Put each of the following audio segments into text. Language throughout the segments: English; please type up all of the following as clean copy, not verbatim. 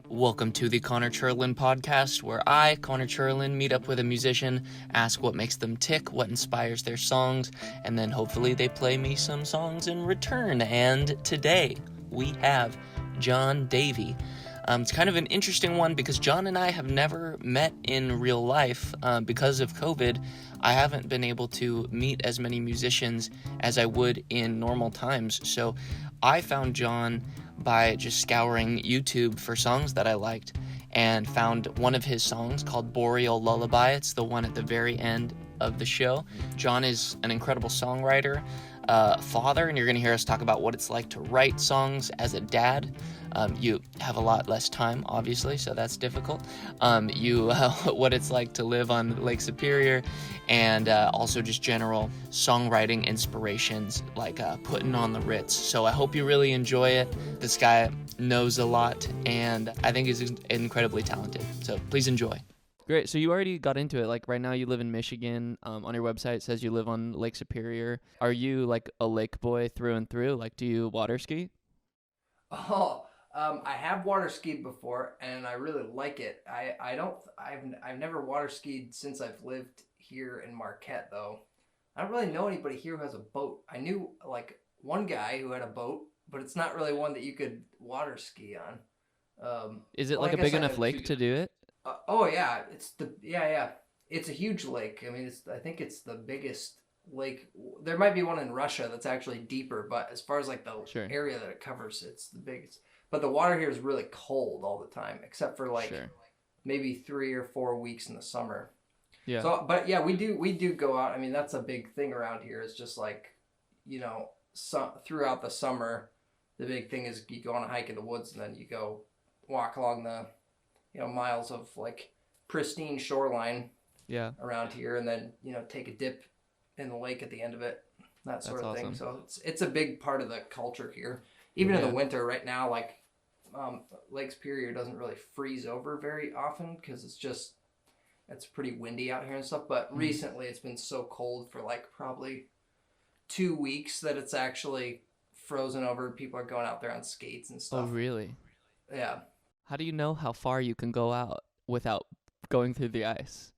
Welcome to the Cherland podcast, where I, Connor Cherland, meet up with a musician, ask what makes them tick, what inspires their songs, and then hopefully they play me some songs in return. And today we have John Davey. It's kind of an interesting one because John and I have never met in real life. Because of COVID, I haven't been able to meet as many musicians as I would in normal times. So I found John by just scouring YouTube for songs that I liked and found one of his songs called Boreal Lullaby. It's the one at the very end of the show. John is an incredible songwriter, father, and you're going to hear us talk about what it's like to write songs as a dad. You have a lot less time, obviously, so that's difficult. What it's like to live on Lake Superior, and also just general songwriting inspirations like Puttin On The Ritz. So I hope you really enjoy it. This guy knows a lot, and I think he's incredibly talented. So please enjoy. Great. So you already got into it. Like right now you live in Michigan. On your website it says you live on Lake Superior. Are you like a lake boy through and through? Like, do you water ski? I have water skied before, and I really like it. I've never water skied since I've lived here in Marquette, though. I don't really know anybody here who has a boat. I knew like one guy who had a boat, but it's not really one that you could water ski on. Is it Well, like I a guess big I enough have two. lake to do it? Oh yeah, yeah. It's a huge lake. I mean, I think it's the biggest lake. There might be one in Russia that's actually deeper, but as far as like the Sure. area that it covers, it's the biggest. But the water here is really cold all the time, except for like Sure. maybe 3 or 4 weeks in the summer. Yeah. So, but yeah, we do go out. I mean, that's a big thing around here. Is just like, throughout the summer, the big thing is you go on a hike in the woods and then you go walk along the miles of like pristine shoreline Yeah. around here, and then take a dip in the lake at the end of it, that That's sort of thing. awesome. So it's a big part of the culture here. Even in Yeah. the winter, right now, like Lake Superior doesn't really freeze over very often because it's pretty windy out here and stuff. But Mhm. recently, it's been so cold for like probably 2 weeks that it's actually frozen over. People are going out there on skates and Oh, stuff. really? Yeah. How do you know how far you can go out without going through the ice?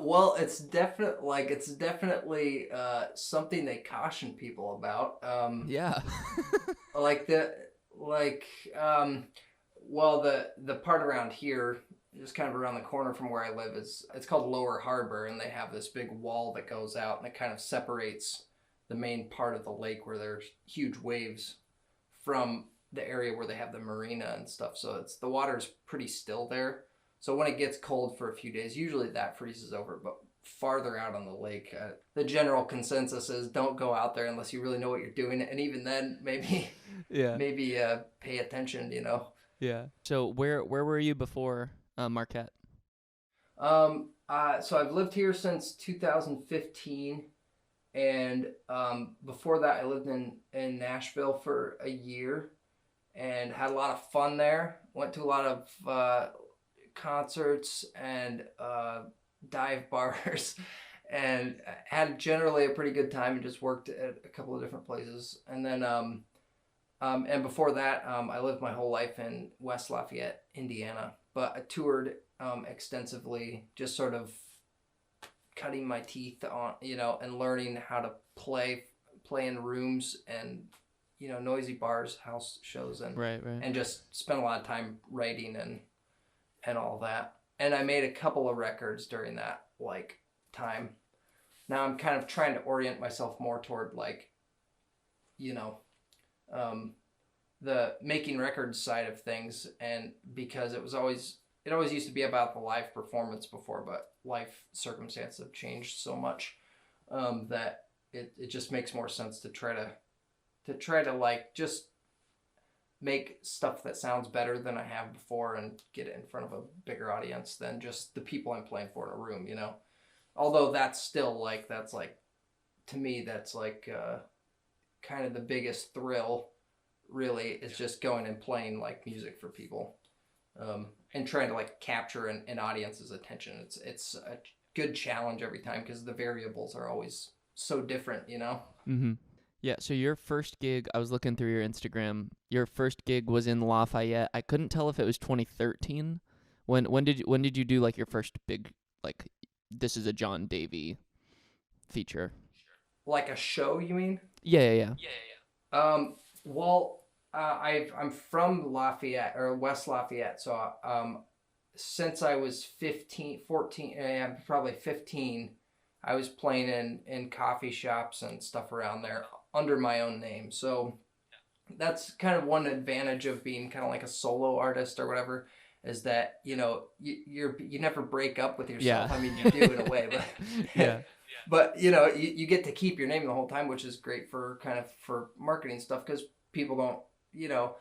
Well, it's definitely something they caution people about. Yeah. Like the like well the part around here, just kind of around the corner from where I live, is it's called Lower Harbor, and they have this big wall that goes out and it kind of separates the main part of the lake where there's huge waves from the area where they have the marina and stuff. So the water's pretty still there. So when it gets cold for a few days, usually that freezes over. But farther out on the lake, the general consensus is don't go out there unless you really know what you're doing. And even then, maybe Yeah. maybe pay attention. Yeah. So where were you before Marquette? So I've lived here since 2015, and before that, I lived in Nashville for a year and had a lot of fun there. Went to a lot of concerts and dive bars, and had generally a pretty good time, and just worked at a couple of different places. And then and before that, I lived my whole life in West Lafayette, Indiana. But I toured extensively, just sort of cutting my teeth on, and learning how to play in rooms and noisy bars, house shows, and Right, right. and just spent a lot of time writing and all that. And I made a couple of records during that like time. Now I'm kind of trying to orient myself more toward like, you know, um, the making records side of things, and because it always used to be about the live performance before, but life circumstances have changed so much that it just makes more sense to try to like just make stuff that sounds better than I have before and get it in front of a bigger audience than just the people I'm playing for in a room. Although that's like to me that's like kind of the biggest thrill really is just going and playing like music for people, and trying to like capture an audience's attention. It's a good challenge every time because the variables are always so different. Mm-hmm. Yeah, so your first gig, I was looking through your Instagram. Your first gig was in Lafayette. I couldn't tell if it was 2013. When did you do like your first big, like, this is a John Davey feature? Like a show, you mean? Yeah, yeah, Well, I'm from Lafayette or West Lafayette, so since I was 15, 14, yeah, probably 15, I was playing in coffee shops and stuff around there under my own name. So that's kind of one advantage of being kind of like a solo artist or whatever, is that you never break up with yeah. yourself. I mean, you do in a way, but Yeah. but you get to keep your name the whole time, which is great for kind of for marketing stuff, because people don't you know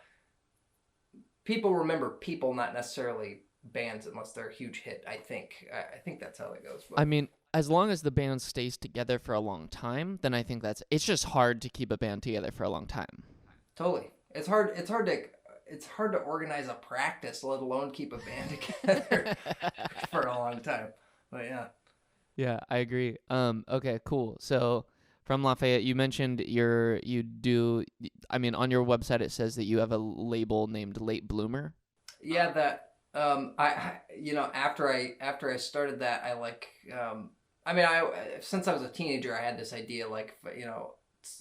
people remember people, not necessarily bands, unless they're a huge hit. I think that's how that goes. I But mean, as long as the band stays together for a long time, then I think it's just hard to keep a band together for a long time. totally, it's hard to organize a practice, let alone keep a band together for a long time. But yeah. Yeah, I agree. Okay, cool. So from Lafayette, you mentioned you do. I mean, on your website it says that you have a label named Late Bloomer. Yeah, that after I started that, I mean, I since I was a teenager, I had this idea, like,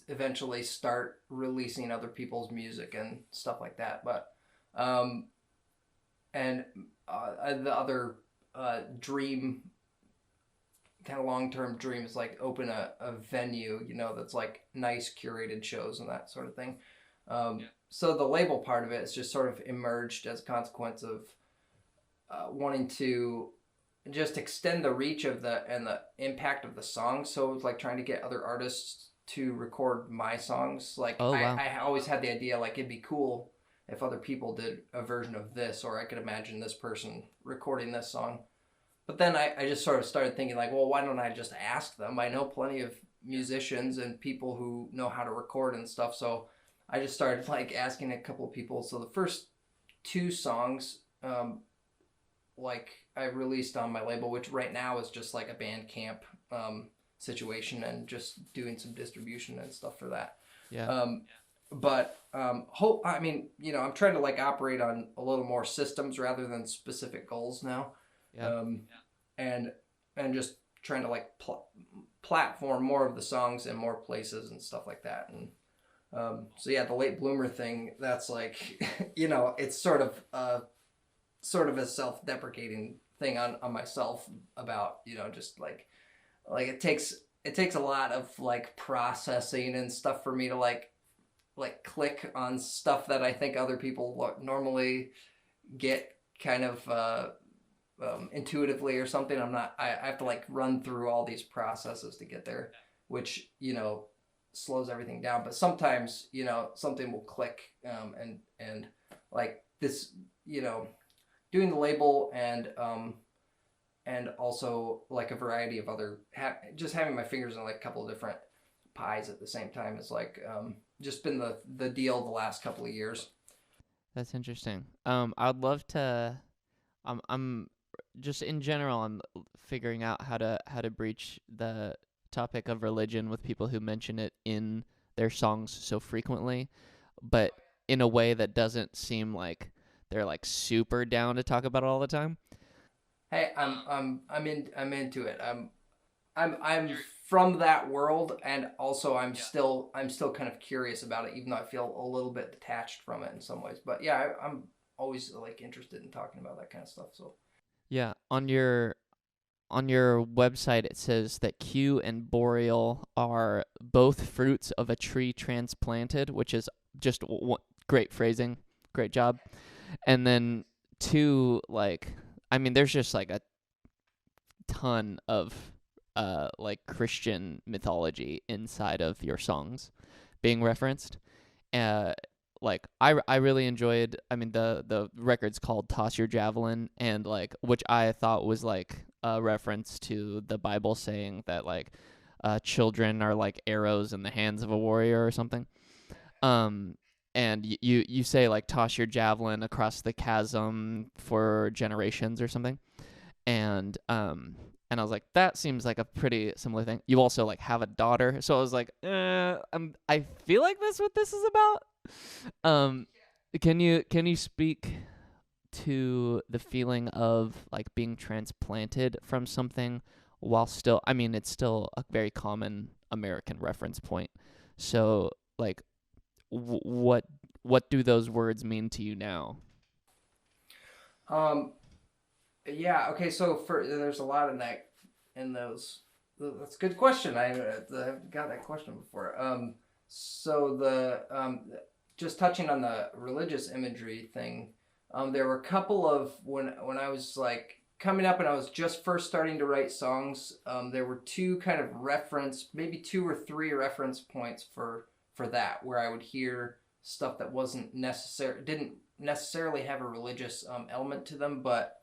eventually start releasing other people's music and stuff like that. But um and the other dream, kind of long-term dream, is like open a venue, that's like nice curated shows and that sort of thing. So the label part of it is just sort of emerged as a consequence of wanting to just extend the reach of the impact of the song. So it was like trying to get other artists to record my songs. Like Oh wow. I always had the idea, like, it'd be cool if other people did a version of this, or I could imagine this person recording this song. But then I just sort of started thinking, like, well, why don't I just ask them? I know plenty of musicians and people who know how to record and stuff. So I just started, like, asking a couple of people. So the first two songs, like, I released on my label, which right now is just like a Bandcamp situation, and just doing some distribution and stuff for that. Yeah. Um, but I mean, I'm trying to, like, operate on a little more systems rather than specific goals now. Yeah. um, and just trying to, like, platform more of the songs in more places and stuff like that. And so yeah, the late bloomer thing, that's like, it's sort of a self-deprecating thing on myself, about, just like it takes a lot of, like, processing and stuff for me to, like click on stuff that I think other people normally get kind of intuitively or something. I have to, like, run through all these processes to get there, which slows everything down. But sometimes something will click, and like this, doing the label, and also, like, a variety of other just having my fingers in, like, a couple of different pies at the same time is, like, just been the deal the last couple of years. That's interesting. I'd love to. I'm just in general. I'm figuring out how to breach the topic of religion with people who mention it in their songs so frequently, but in a way that doesn't seem like they're like super down to talk about it all the time. Hey, I'm into it. I'm from that world, and also I'm still kind of curious about it, even though I feel a little bit detached from it in some ways. But yeah, I'm always, like, interested in talking about that kind of stuff. So Yeah, on your website it says that Q and Boreal are both fruits of a tree transplanted, which is just great phrasing, great job. And then two, like, I mean, there's just like a ton of like Christian mythology inside of your songs being referenced. Uh, like I really enjoyed. I mean, the record's called "Toss Your Javelin," and like, which I thought was like a reference to the Bible saying that, like, children are like arrows in the hands of a warrior or something. Um, and you say, like, toss your javelin across the chasm for generations or something. And And I was like, that seems like a pretty similar thing. You also like have a daughter, so I was like, I feel like that's what this is about. Um, can you speak to the feeling of like being transplanted from something while still, I mean, it's still a very common American reference point. So like, what do those words mean to you now? Um, yeah. Okay. So there's a lot in those. That's a good question. I've got that question before. So just touching on the religious imagery thing, there were a couple of when I was like coming up and I was just first starting to write songs. There were two kind of maybe two or three reference points for that where I would hear stuff that didn't necessarily have a religious element to them, but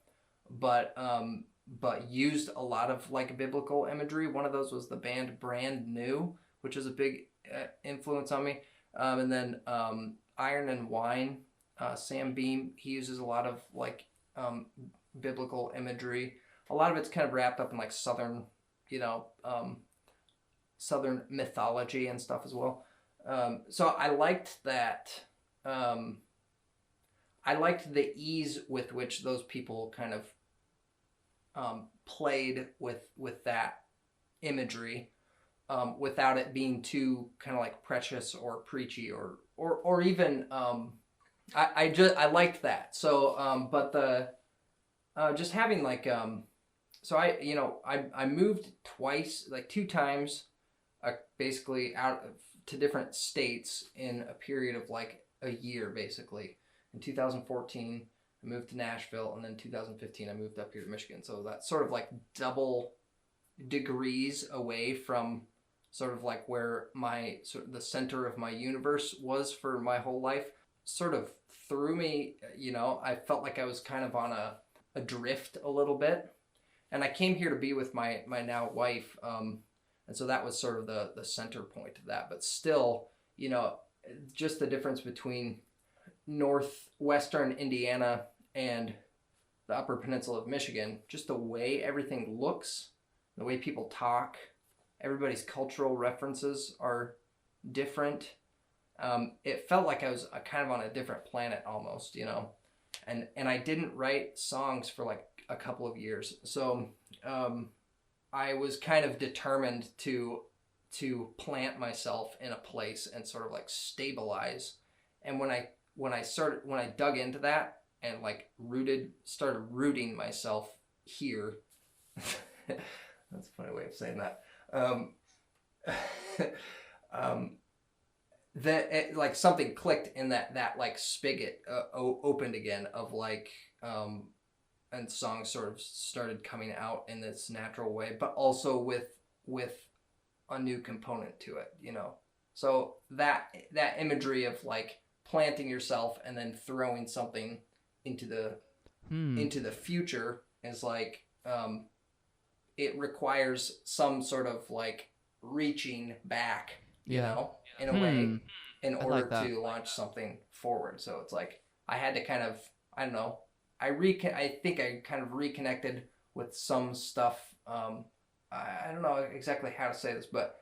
but used a lot of like biblical imagery. One of those was the band Brand New, which was a big influence on me. And then Iron and Wine, Sam Beam, he uses a lot of like biblical imagery. A lot of it's kind of wrapped up in like southern, southern mythology and stuff as well. So I liked that. I liked the ease with which those people kind of played with that imagery without it being too kind of like precious or preachy or even I liked that. So but the just having like so I moved twice, like two times, basically to different states in a period of like a year basically. In 2014 I moved to Nashville, and then 2015 I moved up here to Michigan. So that's sort of like double degrees away from sort of like where the center of my universe was for my whole life. Sort of threw me, I felt like I was kind of on a drift a little bit. And I came here to be with my now wife, and so that was sort of the center point of that. But still, just the difference between northwestern Indiana and the Upper Peninsula of Michigan, just the way everything looks, the way people talk, everybody's cultural references are different. It felt like I was kind of on a different planet almost, and I didn't write songs for like a couple of years. So I was kind of determined to plant myself in a place and sort of like stabilize. And when I dug into that and like started rooting myself here. That's a funny way of saying that. Like something clicked in that like spigot opened again of like and songs sort of started coming out in this natural way, but also with a new component to it, So that imagery of like planting yourself and then throwing something into the future is like it requires some sort of like reaching back, in a way, in order to launch something forward. So it's like I had to kind of, I don't know, I think I kind of reconnected with some stuff. I don't know exactly how to say this, but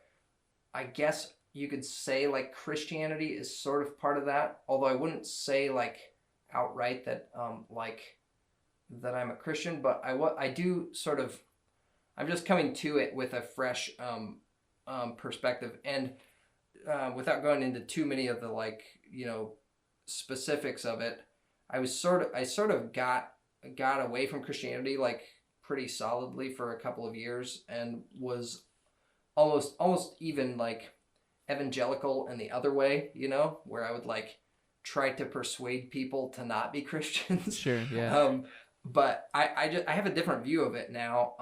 I guess you could say like Christianity is sort of part of that. Although I wouldn't say like outright that like that I'm a Christian, but I do sort of, I'm just coming to it with a fresh perspective, and without going into too many of the like specifics of it, I sort of got away from Christianity like pretty solidly for a couple of years, and was almost even like evangelical in the other way, where I would like try to persuade people to not be Christians. Sure, yeah. But I have a different view of it now,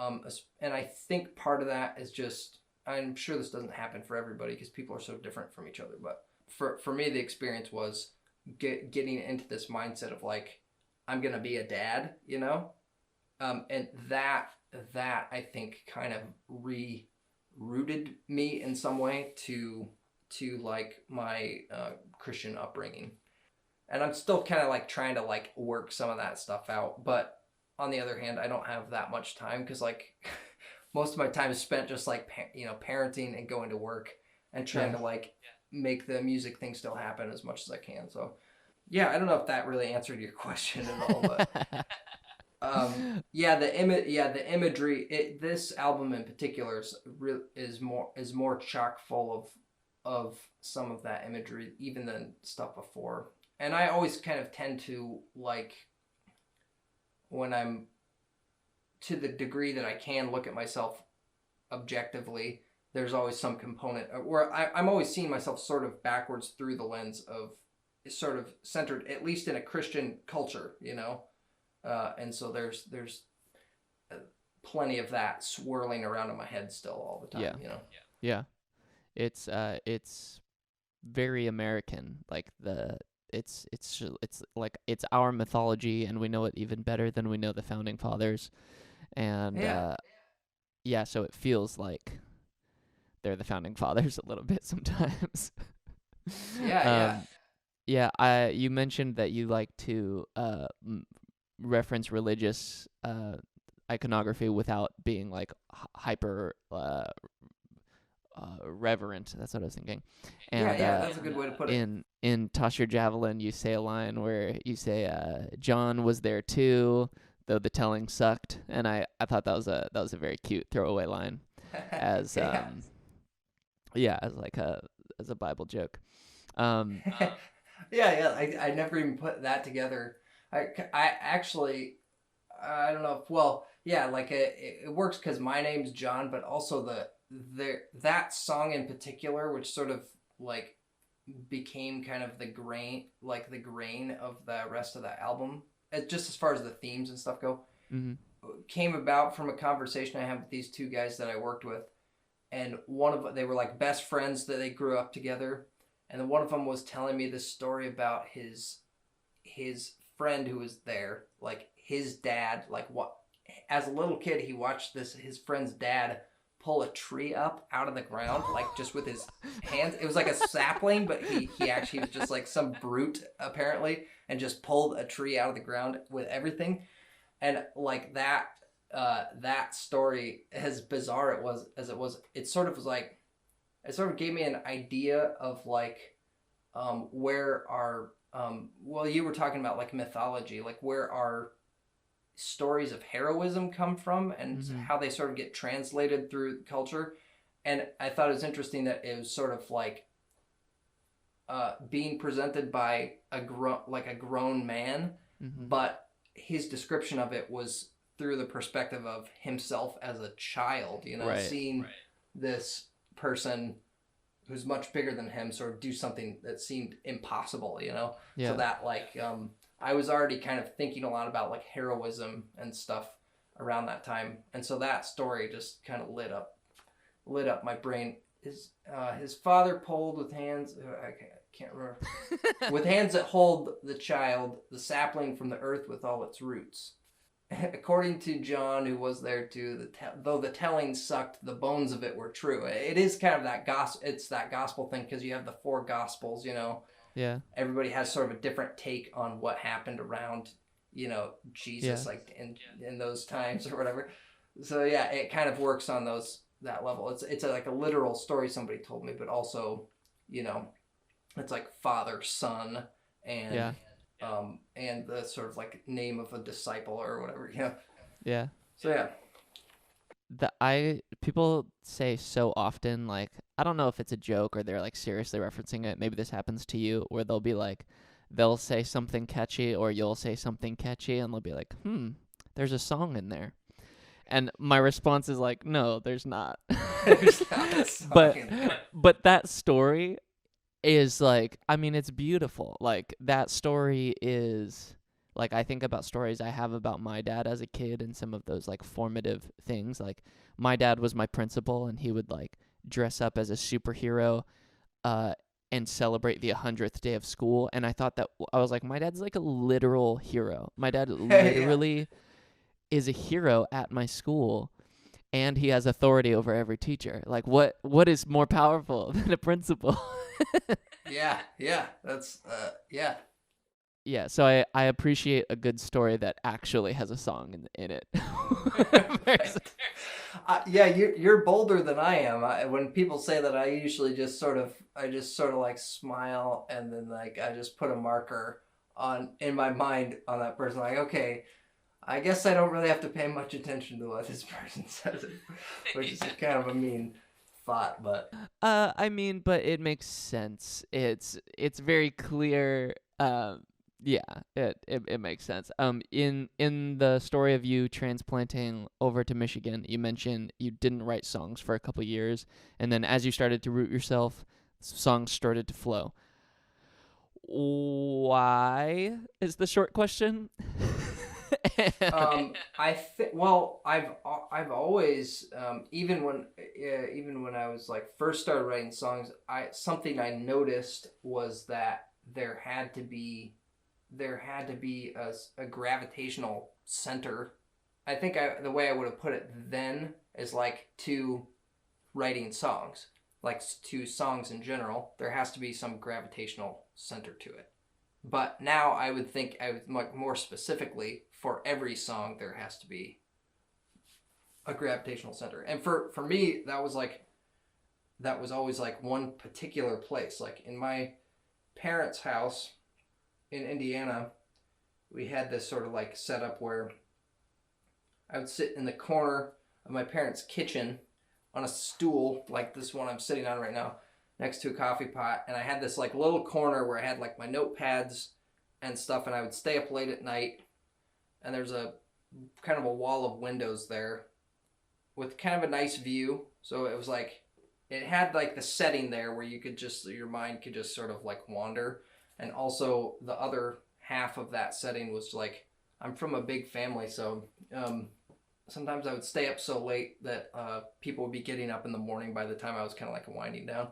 and I think part of that is just, I'm sure this doesn't happen for everybody because people are so different from each other, but for me the experience was getting into this mindset of like, I'm gonna be a dad, and that I think kind of rooted me in some way to like my Christian upbringing. And I'm still kind of like trying to like work some of that stuff out, but on the other hand, I don't have that much time because like most of my time is spent just like parenting and going to work and trying to like make the music thing still happen as much as I can. So yeah, I don't know if that really answered your question at all, but the imagery. This album in particular is more chock full of some of that imagery, even than stuff before. And I always kind of tend to like, when I'm, to the degree that I can look at myself objectively, there's always some component where I'm always seeing myself sort of backwards through the lens of, sort of centered, at least in a Christian culture, and so there's plenty of that swirling around in my head still all the time. Yeah. It's very American. Like it's like it's our mythology, and we know it even better than we know the founding fathers. And so it feels like they're the founding fathers a little bit sometimes. You mentioned that you like to reference religious iconography without being like hyper reverent. That's what I was thinking. And that's a good way to put it. In Toss Your Javelin, you say a line where you say John was there too, though the telling sucked. And I thought that was a very cute throwaway line as as a Bible joke. I never even put that together. I actually, I don't know if, it works because my name's John, but also that song in particular, which sort of like became kind of the grain of the rest of the album, just as far as the themes and stuff go, came about from a conversation I had with these two guys that I worked with, and they were like best friends that they grew up together, and then one of them was telling me this story about his friend who was there, like his dad, like what, as a little kid he watched his friend's dad pull a tree up out of the ground, like just with his hands. It was like a sapling, but he actually was just like some brute apparently, and just pulled a tree out of the ground with everything. And like that story, as bizarre it sort of gave me an idea of like where our you were talking about like mythology, like where our stories of heroism come from, and how they sort of get translated through culture. And I thought it was interesting that it was sort of like being presented by a grown man, but his description of it was through the perspective of himself as a child, seeing this person who's much bigger than him sort of do something that seemed impossible, so that like I was already kind of thinking a lot about like heroism and stuff around that time, and so that story just kind of lit up my brain. His father pulled with hands, I can't remember, with hands that hold the child, the sapling from the earth with all its roots. According to John, who was there too, though the telling sucked, the bones of it were true. It is kind of that it's that gospel thing, because you have the four gospels, Yeah. Everybody has sort of a different take on what happened around, Jesus, like in those times or whatever. So yeah, it kind of works on that level. It's like a literal story somebody told me, but also, it's like father, son, and and the sort of like name of a disciple or whatever, Yeah. So yeah. People say so often, like, I don't know if it's a joke or they're like seriously referencing it. Maybe this happens to you, where they'll say something catchy, or you'll say something catchy, and they'll be like, there's a song in there. And my response is like, no, there's not. There's not a song in there. But that story is like, I mean, it's beautiful. Like, that story is, like, I think about stories I have about my dad as a kid and some of those like formative things. Like, my dad was my principal, and he would like dress up as a superhero and celebrate the 100th day of school. And I thought I was like, my dad's like a literal hero. My dad literally is a hero at my school, and he has authority over every teacher. Like, what is more powerful than a principal? Yeah, that's Yeah, so I appreciate a good story that actually has a song in it. Yeah, you're bolder than I am. When people say that, I usually just sort of like smile, and then like I just put a marker on in my mind on that person. Like, okay, I guess I don't really have to pay much attention to what this person says, which is kind of a mean thought, but I mean, but it makes sense. It's very clear. Yeah, it makes sense. In the story of you transplanting over to Michigan, you mentioned you didn't write songs for a couple years, and then as you started to root yourself, songs started to flow. Why is the short question? I think. Well, I've always even when I was like first started writing songs, something I noticed was that there had to be a gravitational center. I think the way I would have put it then is like to writing songs, like to songs in general. There has to be some gravitational center to it. But now I would think I would like more specifically for every song there has to be a gravitational center. And for me that was always like one particular place. Like in my parents' house in Indiana, we had this sort of like setup where I would sit in the corner of my parents' kitchen on a stool like this one I'm sitting on right now, next to a coffee pot, and I had this like little corner where I had like my notepads and stuff, and I would stay up late at night, and there's a kind of a wall of windows there with kind of a nice view. So it was like it had like the setting there where you could just your mind could just sort of like wander, and also the other half of that setting was like I'm from a big family, so sometimes I would stay up so late that people would be getting up in the morning by the time I was kind of like winding down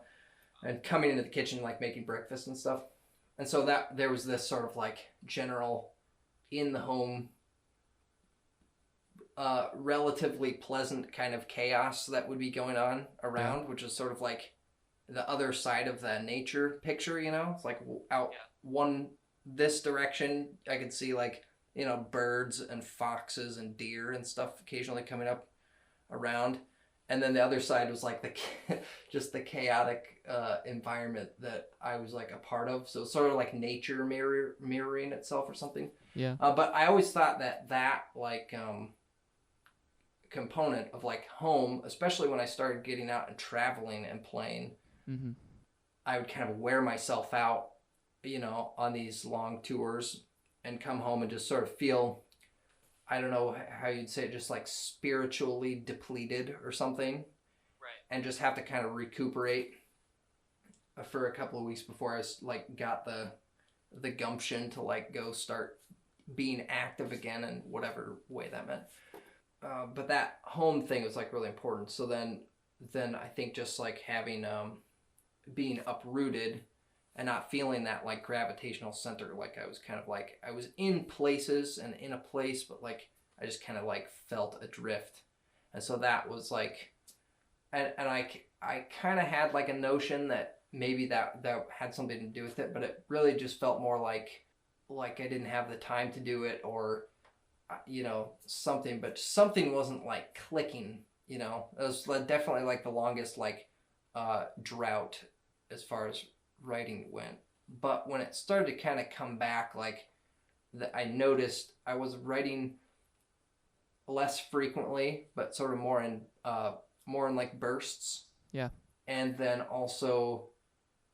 and coming into the kitchen, like making breakfast and stuff. And so that there was this sort of like general in the home, relatively pleasant kind of chaos that would be going on around, which is sort of like the other side of the nature picture, you know? It's like out this direction, I could see like, you know, birds and foxes and deer and stuff occasionally coming up around. And then the other side was like just the chaotic environment that I was like a part of. So sort of like nature mirroring itself or something. Yeah. But I always thought that like component of like home, especially when I started getting out and traveling and playing, Mm-hmm. I would kind of wear myself out, you know, on these long tours and come home and just sort of feel, I don't know how you'd say it, just like spiritually depleted or something. Right. And just have to kind of recuperate for a couple of weeks before I like got the gumption to like go start being active again in whatever way that meant. But that home thing was like really important. So then I think just like having being uprooted and not feeling that like gravitational center, like I was kind of like I was in places and in a place, but like I just kind of like felt adrift. And so that was like, and I kind of had like a notion that maybe that had something to do with it, but it really just felt more like I didn't have the time to do it, or you know, something, but something wasn't like clicking, you know. It was definitely like the longest like drought as far as writing went. But when it started to kind of come back, like I noticed I was writing less frequently, but sort of more in like bursts. Yeah. And then also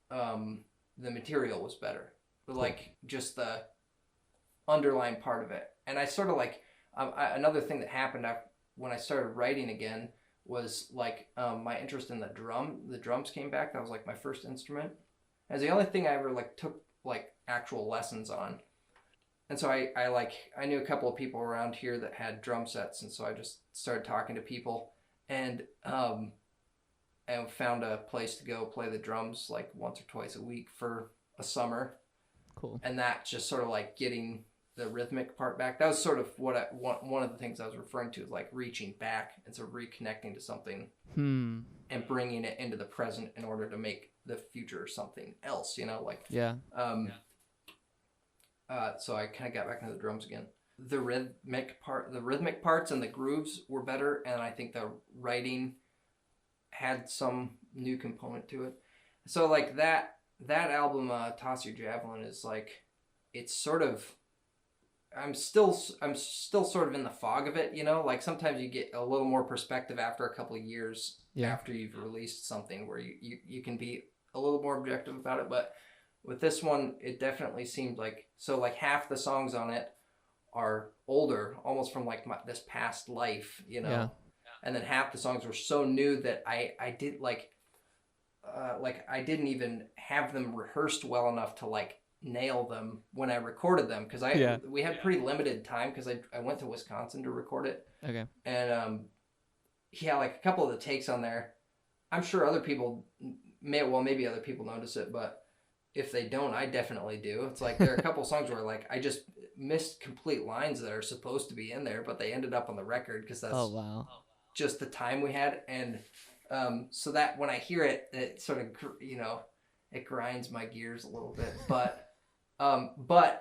the material was better. But like just the underlying part of it. And I sort of like another thing that happened when I started writing again was like my interest in the drums came back. That was like my first instrument. It was the only thing I ever like took like actual lessons on. And so I knew a couple of people around here that had drum sets, and so I just started talking to people and found a place to go play the drums like once or twice a week for a summer. Cool. And that just sort of like getting the rhythmic part back. That was sort of what one of the things I was referring to, is like reaching back and sort of reconnecting to something and bringing it into the present in order to make the future something else, you know, like yeah. So I kind of got back into the drums again. The rhythmic parts and the grooves were better, and I think the writing had some new component to it. So like that album, Toss Your Javelin, is like, it's sort of, I'm still sort of in the fog of it, you know. Like sometimes you get a little more perspective after a couple of years after you've released something, where you can be a little more objective about it. But with this one, it definitely seemed like, so like half the songs on it are older, almost from like this past life, you know. Yeah. And then half the songs were so new that I did like I didn't even have them rehearsed well enough to like nail them when I recorded them, because we had pretty limited time, because I went to Wisconsin to record it. Okay. And like a couple of the takes on there, I'm sure other people maybe other people notice it, but if they don't, I definitely do. It's like there are a couple songs where like I just missed complete lines that are supposed to be in there, but they ended up on the record because that's just the time we had. And so that when I hear it, it sort of, you know, it grinds my gears a little bit. But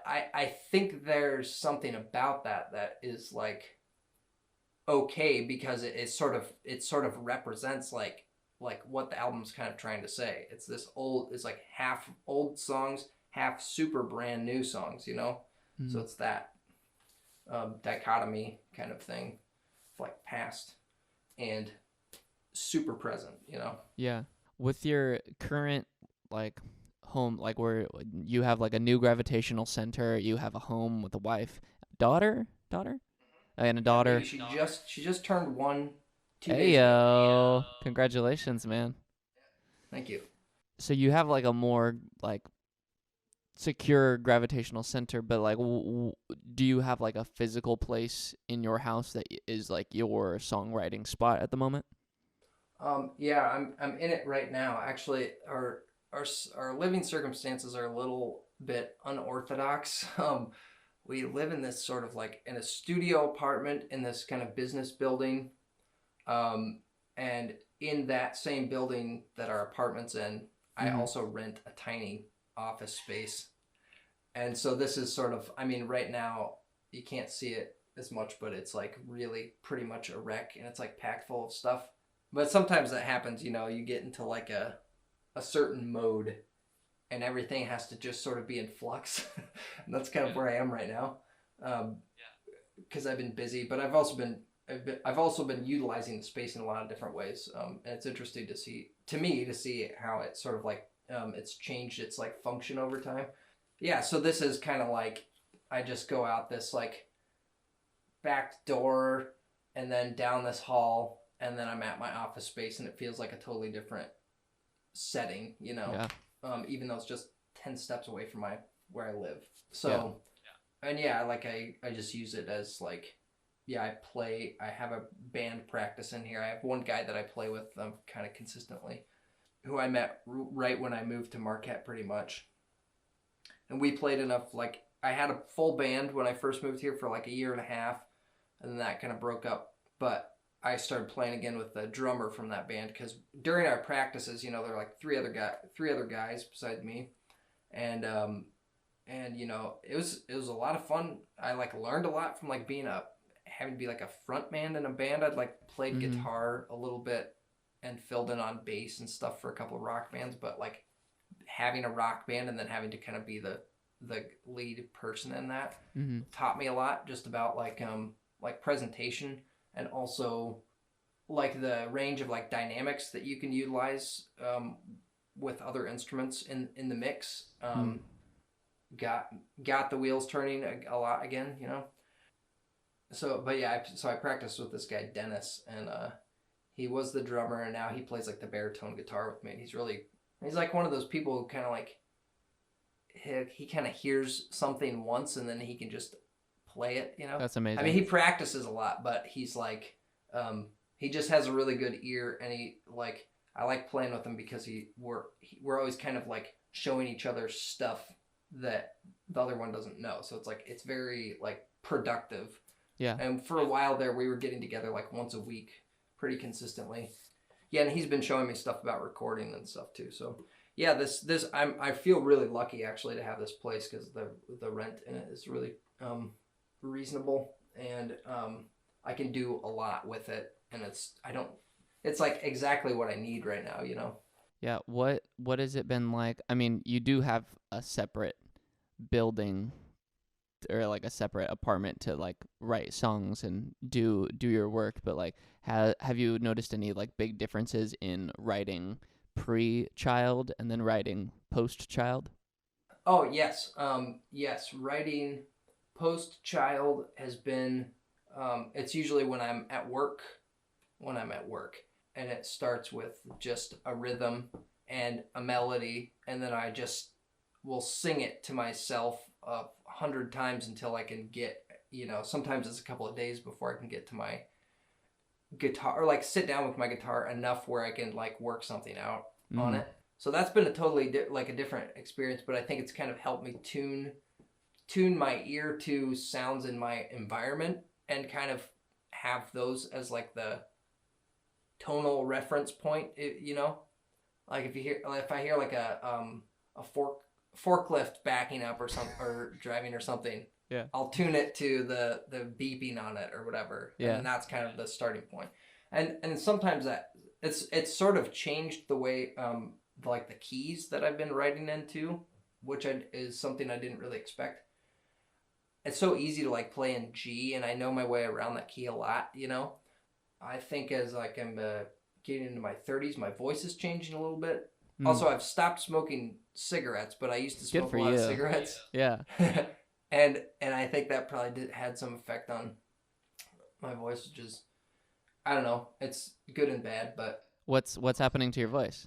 I think there's something about that is like okay, because it sort of represents like what the album's kind of trying to say. It's like half old songs, half super brand new songs, you know. Mm-hmm. So it's that dichotomy kind of thing, like past and super present, you know. Yeah. With your current like home, like where you have like a new gravitational center, you have a home with a wife, daughter, and a daughter. Yeah, she just turned 1. Hey yo! Congratulations, man. Thank you. So you have like a more like secure gravitational center, but like, do you have like a physical place in your house that is like your songwriting spot at the moment? Yeah, I'm in it right now. Actually, our living circumstances are a little bit unorthodox. We live in this sort of like in a studio apartment in this kind of business building. And in that same building that our apartment's in, I also rent a tiny office space. And so this is sort of, I mean, right now you can't see it as much, but it's like really pretty much a wreck, and it's like packed full of stuff. But sometimes that happens, you know, you get into like a certain mode and everything has to just sort of be in flux. And that's kind of where I am right now. Because I've been busy, but I've also been utilizing the space in a lot of different ways. And it's interesting to see how it sort of like, it's changed its like function over time. Yeah. So this is kind of like, I just go out this like back door and then down this hall, and then I'm at my office space, and it feels like a totally different setting, you know, even though it's just 10 steps away from where I live. So, and like I just use it as like, I have a band practice in here. I have one guy that I play with kind of consistently, who I met right when I moved to Marquette pretty much. And we played enough, like I had a full band when I first moved here for like a year and a half, and then that kind of broke up. But I started playing again with the drummer from that band, because during our practices, you know, there are like three other guys besides me. And you know, it was a lot of fun. I like learned a lot from like having to be like a front man in a band. I'd like played guitar a little bit and filled in on bass and stuff for a couple of rock bands, but like having a rock band and then having to kind of be the lead person in that taught me a lot, just about like presentation, and also like the range of like dynamics that you can utilize with other instruments in the mix. Got the wheels turning a lot again, you know. So, but yeah, I practiced with this guy Dennis, and he was the drummer, and now he plays like the baritone guitar with me. He's like one of those people who kind of like he kind of hears something once and then he can just play it, you know. That's amazing. I mean, he practices a lot, but he's like he just has a really good ear, and I like playing with him because we're always kind of like showing each other stuff that the other one doesn't know. So it's like it's very like productive. Yeah. And for a while there, we were getting together like once a week pretty consistently. Yeah, and he's been showing me stuff about recording and stuff too. So yeah, I feel really lucky actually to have this place because the rent in it is really reasonable, and I can do a lot with it, and it's like exactly what I need right now, you know. Yeah, what has it been like? I mean, you do have a separate building or like a separate apartment to like write songs and do your work, but like have you noticed any like big differences in writing pre-child and then writing post-child? Oh yes, yes. Writing post child has been. It's usually when I'm at work, and it starts with just a rhythm and a melody, and then I just will sing it to myself 100 times until I can get. You know, sometimes it's a couple of days before I can get to my guitar, or like sit down with my guitar enough where I can like work something out on Mm. it. So that's been a totally like a different experience, but I think it's kind of helped me tune my ear to sounds in my environment and kind of have those as like the tonal reference point. You know, like if I hear like a forklift backing up or some or driving or something, Yeah. I'll tune it to the beeping on it or whatever, Yeah. and that's kind of the starting point. And sometimes that it's sort of changed the way like the keys that I've been writing into, which is something I didn't really expect. It's so easy to like play in G, and I know my way around that key a lot. You know, I think as like I'm getting into my 30s, my voice is changing a little bit. Mm. Also, I've stopped smoking cigarettes, but I used to Good smoke for a lot of you. cigarettes. Yeah. and I think that probably had some effect on my voice, which is I don't know. It's good and bad, but What's happening to your voice?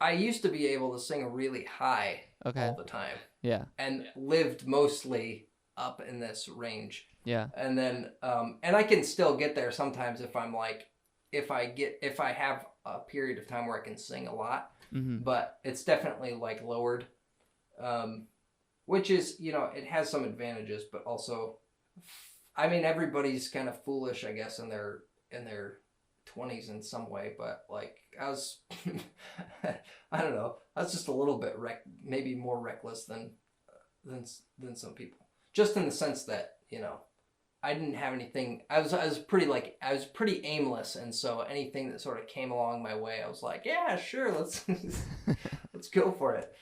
I used to be able to sing really high Okay. all the time Yeah. and lived mostly up in this range. Yeah. And then and I can still get there sometimes if I'm like if I have a period of time where I can sing a lot, Mm-hmm. but it's definitely like lowered, which is, you know, it has some advantages, but also I mean everybody's kind of foolish, I guess, in their 20s in some way, but like I was I don't know, I was just a little bit maybe more reckless than some people, just in the sense that, you know, I didn't have anything. I was pretty aimless, and so anything that sort of came along my way, I was like, yeah, sure, let's let's go for it.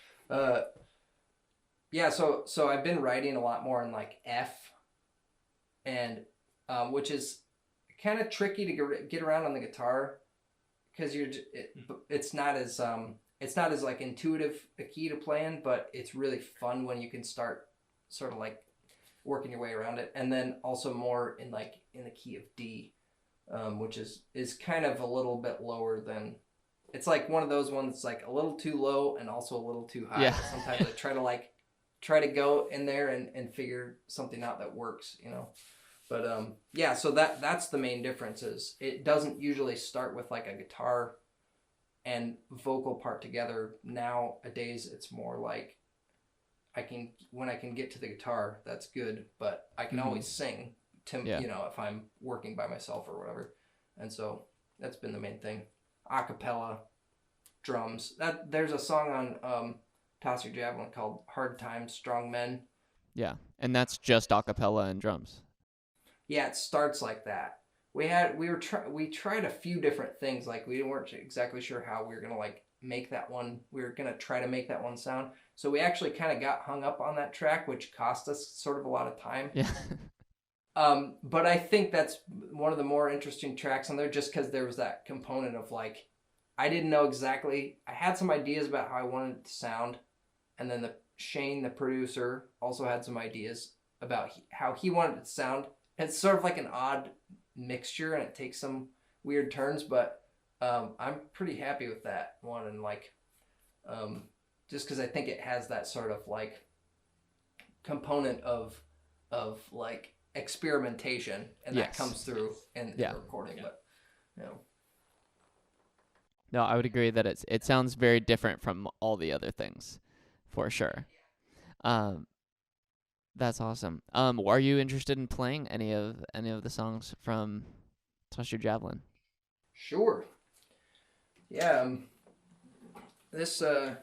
Yeah, so I've been writing a lot more in like F, and which is kind of tricky to get around on the guitar because it's not as like intuitive a key to play in, but it's really fun when you can start sort of like working your way around it. And then also more in the key of D, which is kind of a little bit lower than, it's like one of those ones that's like a little too low and also a little too high. Yeah. Sometimes I try to go in there and figure something out that works, you know. But yeah, so that's the main difference. Is it doesn't usually start with like a guitar and vocal part together. Nowadays it's more like when I can get to the guitar, that's good, but I can always sing you know, if I'm working by myself or whatever. And so that's been the main thing. Acapella, drums. There's a song on Toss Your Javelin called Hard Times, Strong Men. Yeah. And that's just a cappella and drums. Yeah, it starts like that. We tried a few different things. Like we weren't exactly sure how we were gonna like make that one. We were gonna try to make that one sound. So we actually kind of got hung up on that track, which cost us sort of a lot of time. Yeah. But I think that's one of the more interesting tracks on there, just because there was that component of like, I didn't know exactly. I had some ideas about how I wanted it to sound, and then Shane, the producer, also had some ideas about how he wanted it to sound. It's sort of like an odd mixture, and it takes some weird turns, but I'm pretty happy with that one, and like just because I think it has that sort of like component of like experimentation, and that comes through in the recording. But you know, No, I would agree that it sounds very different from all the other things, for sure. That's awesome. Are you interested in playing any of the songs from Toss Your Javelin? sure, yeah. This I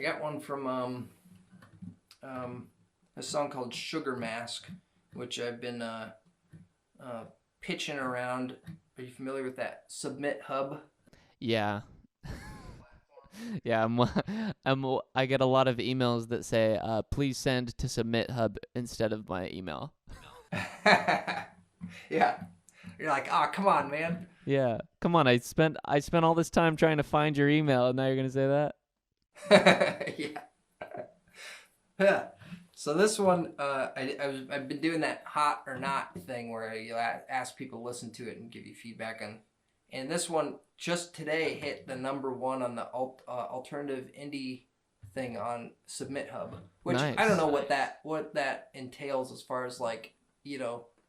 got one from a song called Sugar Mask, which I've been pitching around. Are you familiar with that Submit Hub? Yeah. Yeah, I get a lot of emails that say, please send to Submit Hub instead of my email. Yeah. You're like, oh, come on, man. Yeah. Come on, I spent all this time trying to find your email, and now you're going to say that? Yeah. Yeah. So this one, I've been doing that hot or not thing where you ask people to listen to it and give you feedback on. And this one just today hit the number 1 on the alternative indie thing on Submit Hub, which Nice. I don't know what that entails as far as like,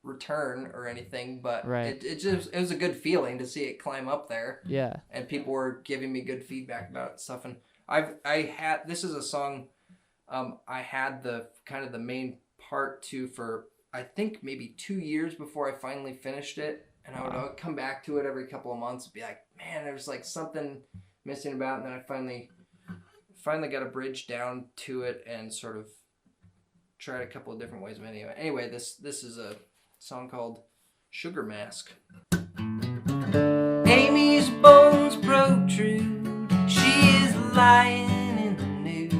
return or anything, but Right. it was a good feeling to see it climb up there. Yeah. And people were giving me good feedback about it and stuff. And this is a song I had the kind of the main part to for I think maybe 2 years before I finally finished it. And I would come back to it every couple of months and be like, man, there's like something missing about it. And then I finally got a bridge down to it and sort of tried a couple of different ways. But anyway, this is a song called Sugar Mask. Amy's bones protrude. She is lying in the nude,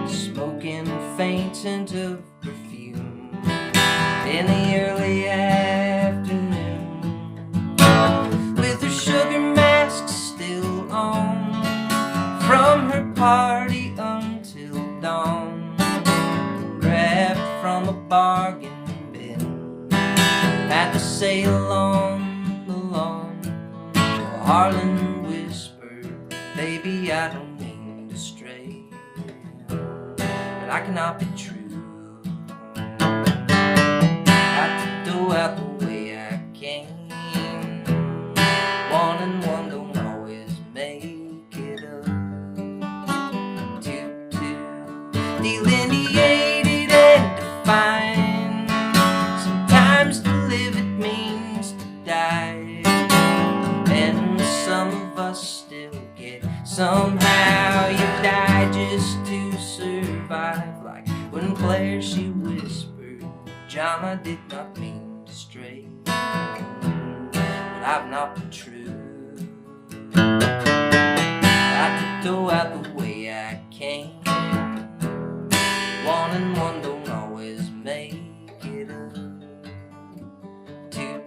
smoking faint scent of perfume in the early afternoon, with her sugar mask still on from her party until dawn, grabbed from a bargain bin at the sale on the lawn. Harlan whispered, baby, I don't mean to stray, but I cannot be true. Got to go out the way I came. One and one don't always make it up. Two, delineated and defined. Sometimes to live it means to die, and some of us still get. Somehow you die just to survive, like when Claire she whispered, John, I did not mean to stray, but I've not been true. I could go out the way I came. One and one don't always make it up. Two.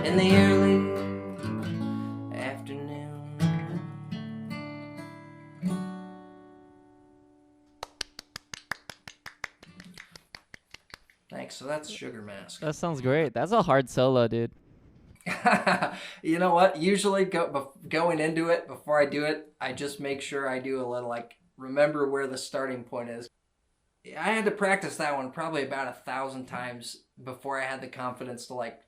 In the early afternoon. Thanks. So that's Sugar Mask. That sounds great. That's a hard solo, dude. You know what? Usually going into it, before I do it, I just make sure I do a little, like, remember where the starting point is. I had to practice that one probably about 1,000 times before I had the confidence to, like,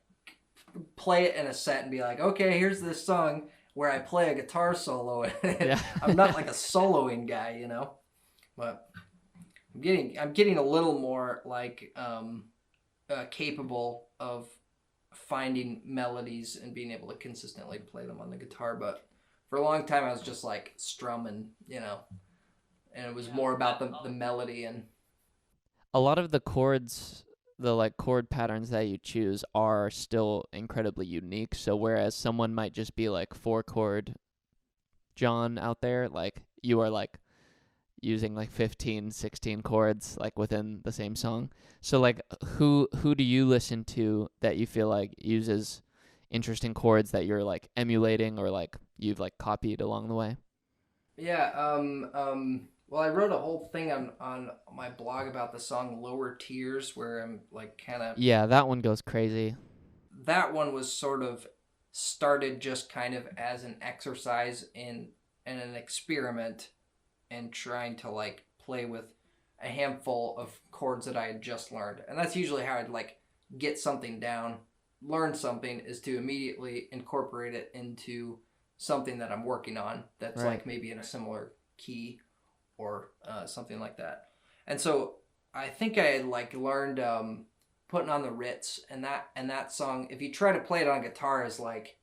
play it in a set and be like, okay, here's this song where I play a guitar solo in it. Yeah. I'm not like a soloing guy, you know? But I'm getting a little more, like, capable of finding melodies and being able to consistently play them on the guitar. But for a long time I was just like strumming, you know, and it was more about the melody. And A lot of the chords, the like chord patterns that you choose are still incredibly unique. So whereas someone might just be like 4-chord John out there, like you are like using like 15, 16 chords like within the same song. So like who do you listen to that you feel like uses interesting chords that you're like emulating or like you've like copied along the way? Yeah, well, I wrote a whole thing on my blog about the song Lower Tiers, where I'm like kind of, Yeah, that one goes crazy. that one was sort of started just kind of as an exercise in an experiment and trying to like play with a handful of chords that I had just learned. And that's usually how I'd like get something down, learn something, is to immediately incorporate it into something that I'm working on that's Right. like maybe in a similar key or something like that. And so I think I had like learned Puttin On The Ritz, and that song, if you try to play it on guitar, is like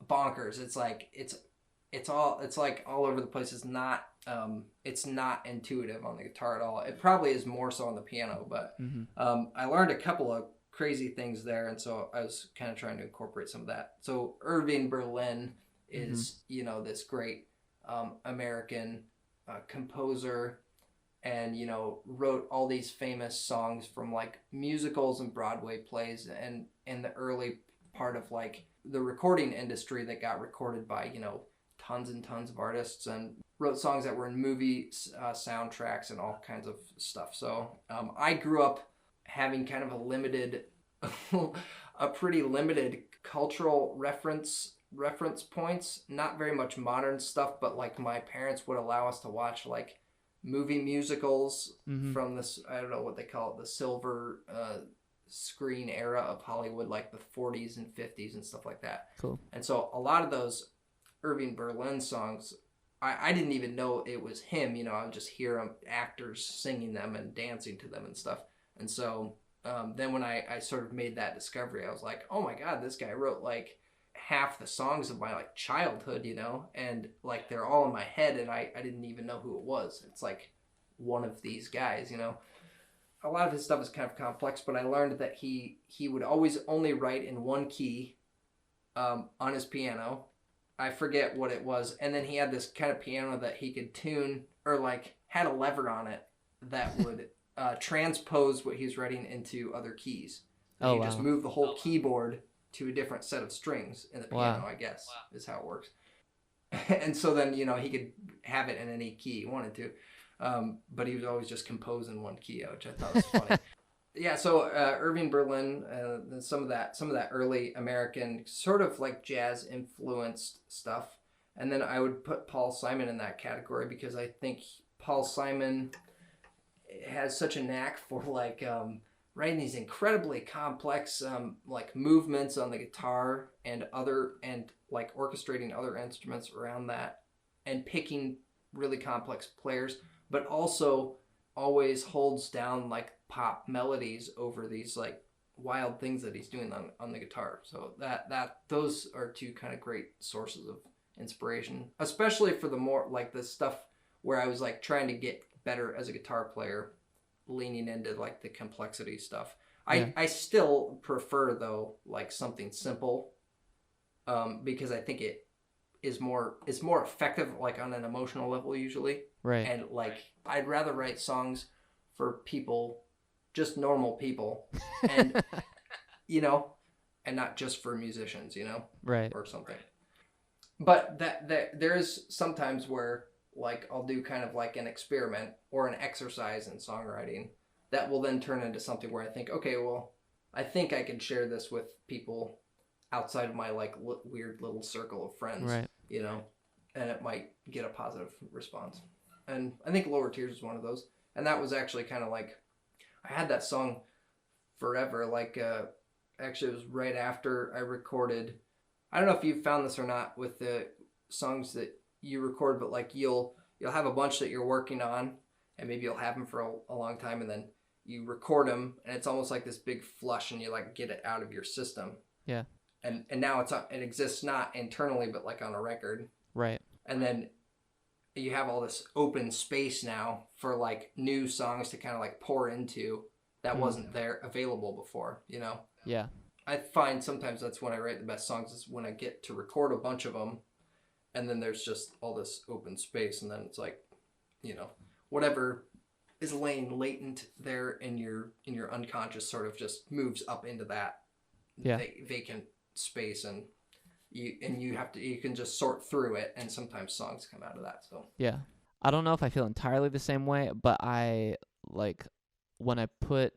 bonkers. It's like it's like all over the place. It's not intuitive on the guitar at all. It probably is more so on the piano, but I learned a couple of crazy things there, and so I was kind of trying to incorporate some of that. So Irving Berlin is this great American composer, and wrote all these famous songs from like musicals and Broadway plays, and in the early part of like the recording industry that got recorded by tons and tons of artists, and wrote songs that were in movie soundtracks and all kinds of stuff. So I grew up having kind of a limited a pretty limited cultural reference points, not very much modern stuff, but like my parents would allow us to watch like movie musicals from this, I don't know what they call it, the silver screen era of Hollywood, like the 40s and 50s and stuff like that. Cool. And so a lot of those Irving Berlin songs, I didn't even know it was him. I would just hear actors singing them and dancing to them and stuff. And so then when I sort of made that discovery, I was like, oh my God, this guy wrote like half the songs of my like childhood, and like they're all in my head, and I didn't even know who it was. It's like one of these guys. A lot of his stuff is kind of complex, but I learned that he would always only write in one key on his piano. I forget what it was, and then he had this kind of piano that he could tune, or like had a lever on it that would transpose what he's writing into other keys. And you just move the whole keyboard to a different set of strings in the piano, I guess, is how it works. And so then, he could have it in any key he wanted to. But he was always just composing one key, which I thought was funny. Yeah, so Irving Berlin, some of that early American sort of like jazz influenced stuff. And then I would put Paul Simon in that category, because I think Paul Simon has such a knack for like writing these incredibly complex like movements on the guitar and like orchestrating other instruments around that, and picking really complex players, but also always holds down like pop melodies over these like wild things that he's doing on the guitar. So those are two kind of great sources of inspiration, especially for the more like the stuff where I was like trying to get better as a guitar player, leaning into like the complexity stuff. I still prefer though like something simple, because I think it's more effective like on an emotional level usually. Right. And like I'd rather write songs for people, just normal people, and and not just for musicians, Right. or something. But that there is sometimes where like I'll do kind of like an experiment or an exercise in songwriting that will then turn into something where I think, okay, well, I think I can share this with people outside of my like weird little circle of friends, Right. And it might get a positive response. And I think Lower Tiers is one of those. And that was actually kind of like, I had that song forever. Like, actually, it was right after I recorded. I don't know if you found this or not with the songs that you record, but like you'll have a bunch that you're working on, and maybe you'll have them for a long time, and then you record them, and it's almost like this big flush, and you like get it out of your system. Yeah. And now it exists not internally, but like on a record. Right. And then you have all this open space now for like new songs to kind of like pour into that wasn't there available before, Yeah. I find sometimes that's when I write the best songs, is when I get to record a bunch of them, and then there's just all this open space, and then it's like, whatever is laying latent there in your unconscious sort of just moves up into that vacant space, and you can just sort through it, and sometimes songs come out of that. So Yeah. I don't know if I feel entirely the same way, but I like when I put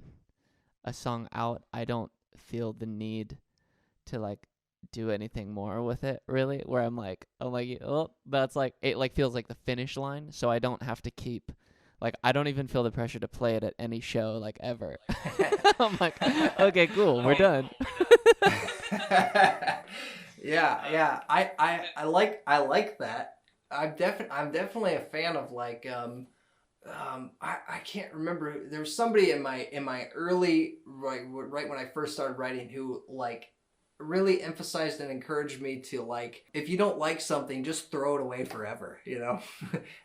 a song out, I don't feel the need to like do anything more with it really, where I'm like, oh, that's like, it like feels like the finish line, so I don't have to keep, like, I don't even feel the pressure to play it at any show, like, ever. I'm like, okay, cool, we're done. yeah. I like that. I'm definitely a fan of like I can't remember. There was somebody in my early right when I first started writing who like really emphasized and encouraged me to like, if you don't like something, just throw it away forever, you know.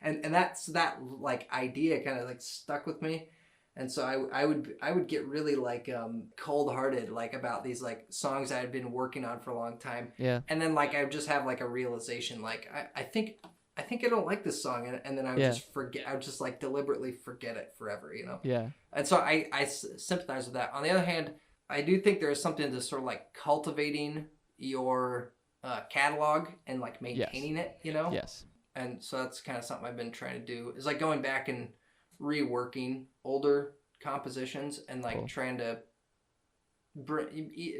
and that's that like idea kind of like stuck with me. And so I would get really like cold-hearted like about these like songs I had been working on for a long time. Yeah. And then like I would just have like a realization like I think I don't like this song, and then I would just forget. I would just like deliberately forget it forever, you know. Yeah. And so I sympathize with that. On the other hand, I do think there is something to sort of like cultivating your catalog and like maintaining it, you know. Yes. And so that's kind of something I've been trying to do, is like going back and reworking older compositions and like trying to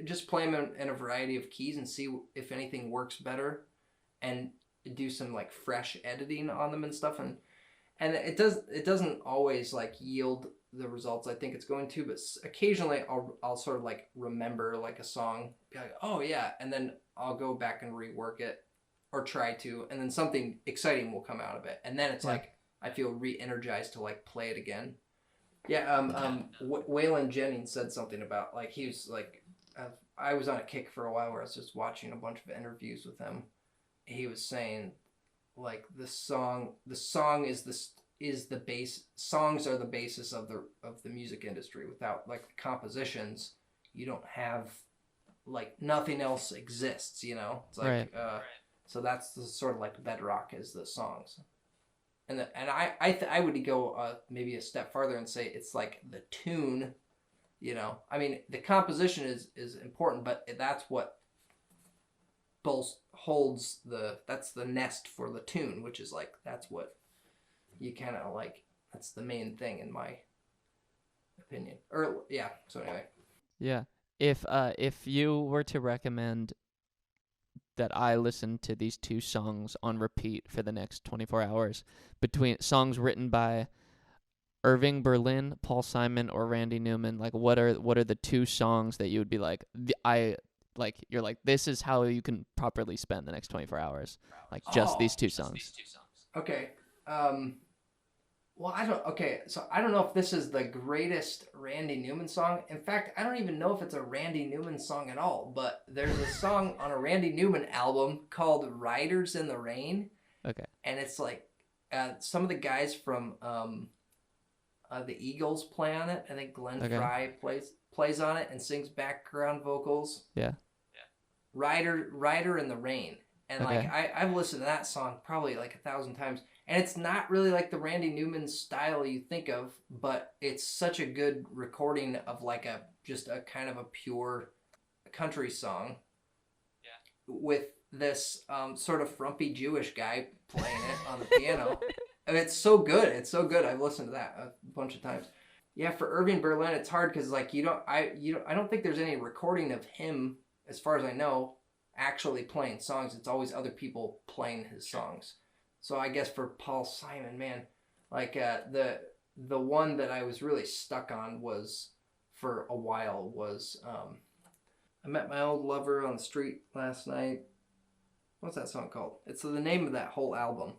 just play them in a variety of keys and see if anything works better, and do some like fresh editing on them and stuff. And it doesn't always like yield the results I think it's going to, but occasionally I'll sort of like remember like a song, be like, oh yeah, and then I'll go back and rework it, or try to, and then something exciting will come out of it, and then it's like I feel re-energized to like play it again. Waylon Jennings said something about like, he was like, I was on a kick for a while where I was just watching a bunch of interviews with him. He was saying like the song is the base. Songs are the basis of the music industry. Without like the compositions, you don't have, like, nothing else exists, you know. It's like so that's the sort of like bedrock is the songs. And I would go maybe a step farther and say it's like the tune, you know. I mean, the composition is important, but that's what holds that's the nest for the tune, which is like, that's what you kind of like, that's the main thing in my opinion. So anyway. Yeah. If you were to recommend that I listen to these two songs on repeat for the next 24 hours, between songs written by Irving Berlin, Paul Simon, or Randy Newman, like what are the two songs that you would be like, you're like, this is how you can properly spend the next 24 hours, like just these two songs? Okay. Well, so I don't know if this is the greatest Randy Newman song. In fact, I don't even know if it's a Randy Newman song at all, but there's a song on a Randy Newman album called Riders in the Rain. Okay. And it's like, some of the guys from the Eagles play on it. I think Glenn Frey plays on it and sings background vocals. Yeah. Rider in the Rain. And like I've listened to that song probably like 1,000 times, and it's not really like the Randy Newman style you think of, but it's such a good recording of like just a kind of a pure country song. Yeah. With this sort of frumpy Jewish guy playing it on the piano. And it's so good. It's so good. I've listened to that a bunch of times. Yeah, for Irving Berlin, it's hard because like I don't think there's any recording of him, as far as I know, actually playing songs. It's always other people playing his songs. So I guess for Paul Simon, man, like the one that I was really stuck on was for a while was I met my old lover on the street last night. What's that song called? It's the name of that whole album.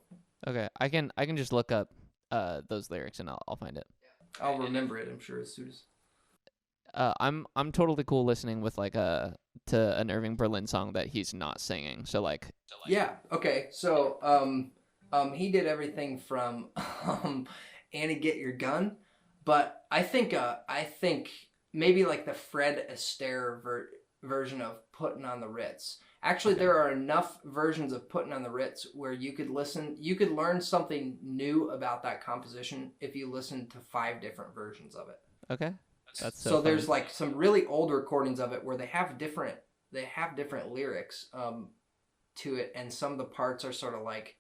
Okay, I can just look up those lyrics and I'll find it. I'll remember it, I'm sure, as soon as. I'm totally cool listening with like to an Irving Berlin song that he's not singing. So like. Yeah. Okay. So he did everything from Annie Get Your Gun, but I think maybe like the Fred Astaire version of Puttin On The Ritz. Actually, there are enough versions of Puttin On The Ritz where you could learn something new about that composition if you listen to 5 different versions of it. Okay. That's so there's like some really old recordings of it where they have different they have different lyrics to it, and some of the parts are sort of like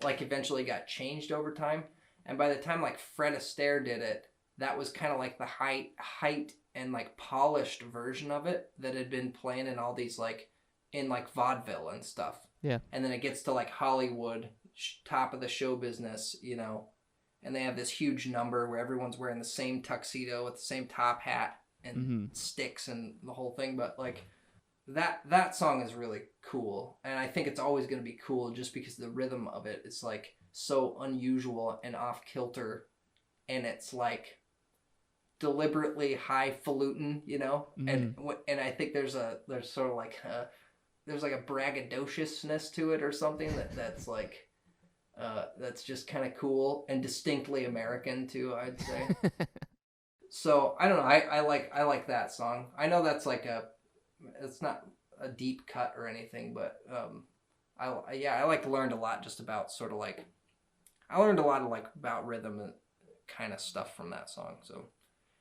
eventually got changed over time. And by the time like Fred Astaire did it, that was kind of like the height and like polished version of it that had been playing in all these like in like vaudeville and stuff. Yeah. And then it gets to like Hollywood, top of the show business, you know, and they have this huge number where everyone's wearing the same tuxedo with the same top hat and sticks and the whole thing. But like that song is really cool, and I think it's always going to be cool just because the rhythm of it is like so unusual and off kilter, and it's like deliberately highfalutin, you know. And I think there's sort of like there's like a braggadociousness to it or something that's like that's just kind of cool and distinctly American too, I'd say. So I don't know, I like that song. I know that's like it's not a deep cut or anything, but I like learned a lot just about sort of like, I learned a lot of like about rhythm and kind of stuff from that song. So,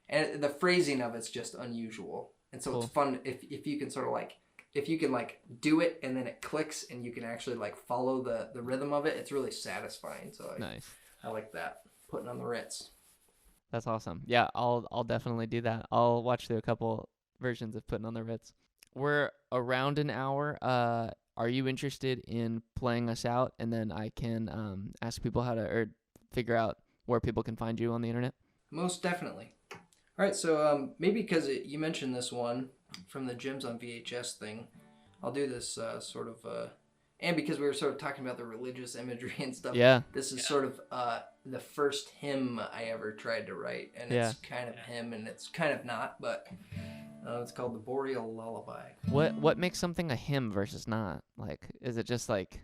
and the phrasing of it's just unusual, and so It's fun if you can sort of like, if you can like do it and then it clicks and you can actually like follow the rhythm of it. It's really satisfying. So Nice. I like that. Puttin On The Ritz. That's awesome. Yeah, I'll definitely do that. I'll watch through a couple versions of Puttin On The Ritz. We're around an hour. Are you interested in playing us out, and then I can ask people how to, or figure out where people can find you on the internet? Most definitely. All right, so maybe because you mentioned this one from the Gems on VHS thing, I'll do this sort of, and because we were sort of talking about the religious imagery and stuff, this is sort of the first hymn I ever tried to write, and it's kind of hymn, and it's kind of not, but it's called the Boreal Lullaby. What makes something a hymn versus not? Like, is it just like...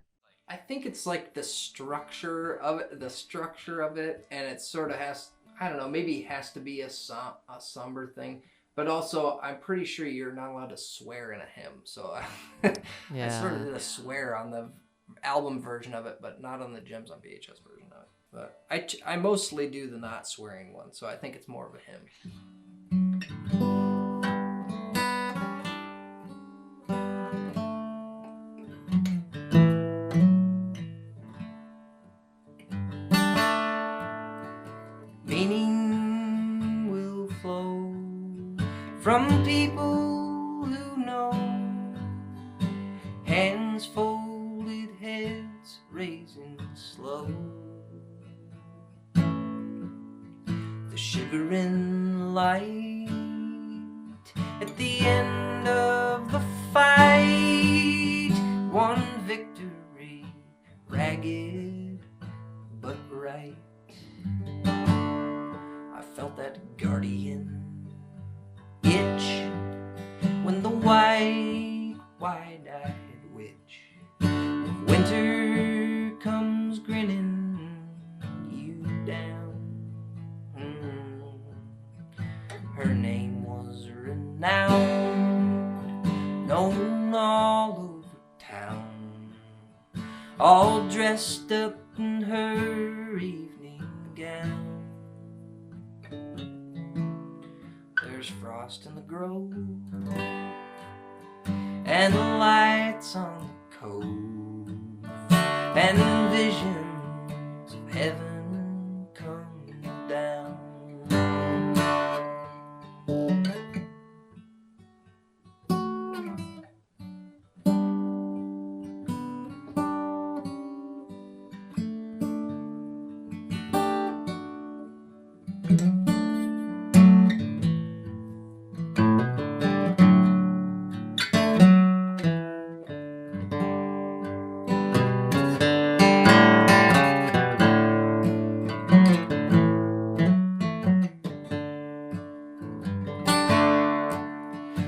I think it's like the structure of it, and it sort of has, I don't know, maybe it has to be a somber thing, but also I'm pretty sure you're not allowed to swear in a hymn, so I sort of did a swear on the album version of it, but not on the Gems on VHS version of it. But I mostly do the not swearing one, so I think it's more of a hymn. Meaning will flow from people who know, hands folded, heads raising slow, the shivering light at the end of the fight, one victory, ragged but right. I felt that guardian itch when the wide-eyed witch of winter comes grinning you down. Her name was renowned, known all over town, all dressed up in her evening gown. There's frost in the grove and the lights on the cove, and visions of heaven come down.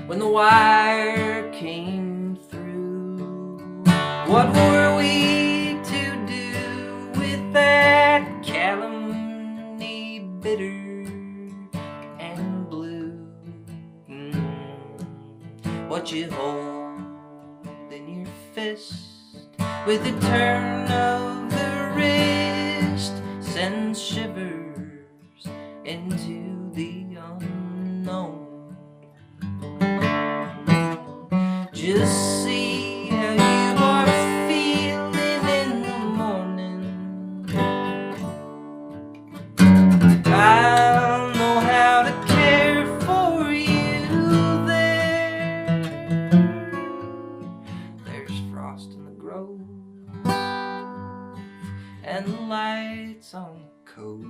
When the wire came through, what were we to do with that calumny bitter and blue? What you hold in your fist with a turn of the wrist sends shivers into the unknown. Just see how you are feeling in the morning. I'll know how to care for you there. There's frost in the grove and the lights on the cove,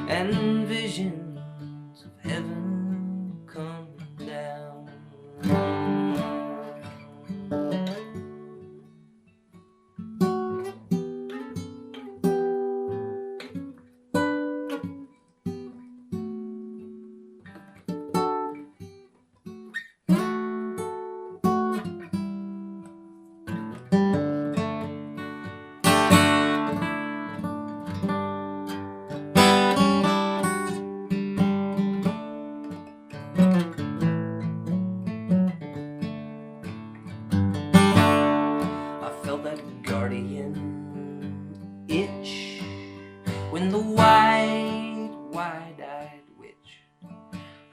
and visions of heaven come down. I felt that guardian itch when the wide-eyed witch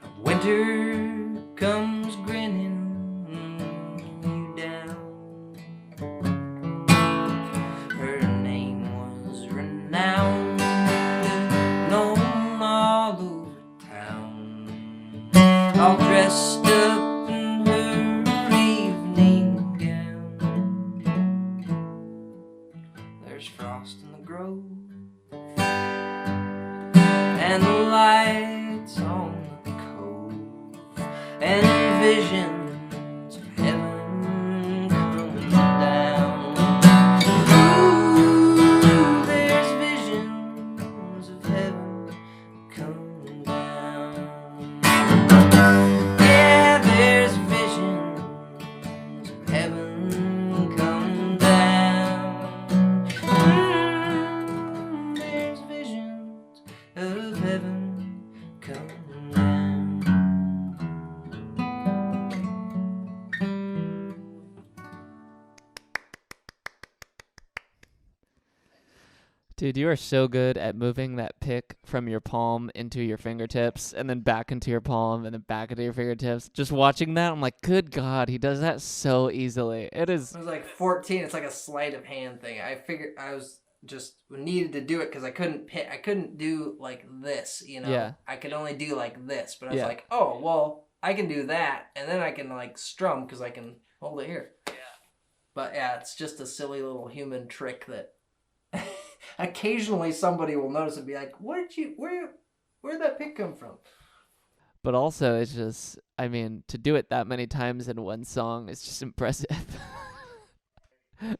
of winter comes grinning you down. Her name was renowned, known all over town, all dressed up in her evening gown. There's frost in the grove and the lights on the cove, and visions of heaven come down. Ooh, there's visions of heaven come down. Yeah, there's visions of heaven come down. There's visions of heaven come down. Dude, you are so good at moving that pick from your palm into your fingertips and then back into your palm and then back into your fingertips. Just watching that, I'm like, good God, he does that so easily. It is. I was like 14. It's like a sleight of hand thing. I figured I was just needed to do it because I couldn't do like this, you know. Yeah. I could only do like this, but I was Yeah. like, oh well, I can do that, and then I can like strum because I can hold it here. Yeah. But yeah, it's just a silly little human trick that occasionally somebody will notice and be like, where'd that pick come from? But also, it's just, I mean, to do it that many times in one song is just impressive.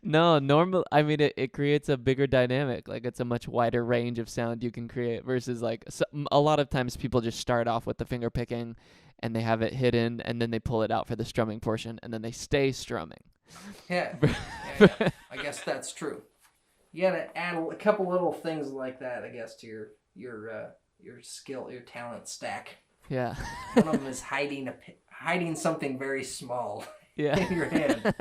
No, normal. I mean, it creates a bigger dynamic. Like, it's a much wider range of sound you can create versus like a lot of times people just start off with the finger picking and they have it hidden and then they pull it out for the strumming portion and then they stay strumming. Yeah. Yeah. I guess that's true. You gotta add a couple little things like that, I guess, to your skill, your talent stack. Yeah. One of them is hiding something very small Yeah. in your hand.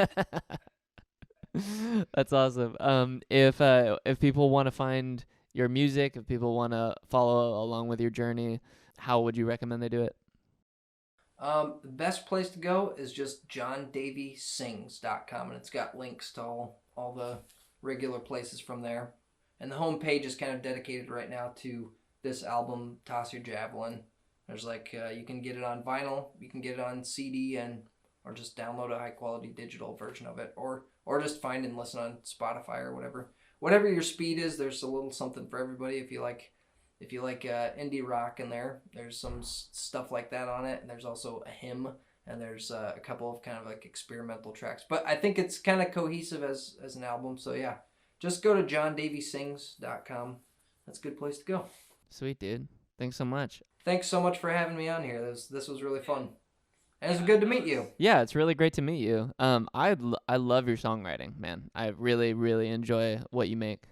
That's awesome. If people want to find your music, if people want to follow along with your journey, how would you recommend they do it? The best place to go is just johndavysings.com, and it's got links to all the regular places from there. And the homepage is kind of dedicated right now to this album, Toss Your Javelin. There's like, you can get it on vinyl, you can get it on CD, or just download a high quality digital version of it, or just find and listen on Spotify or whatever. Whatever your speed is, there's a little something for everybody. If you like indie rock in there, there's some stuff like that on it. And there's also a hymn, and there's a couple of kind of like experimental tracks. But I think it's kind of cohesive as an album. So yeah, just go to johndavysings.com. That's a good place to go. Sweet, dude. Thanks so much. Thanks so much for having me on here. This was really fun. And it's good to meet you. Yeah, it's really great to meet you. I love your songwriting, man. I really, really enjoy what you make.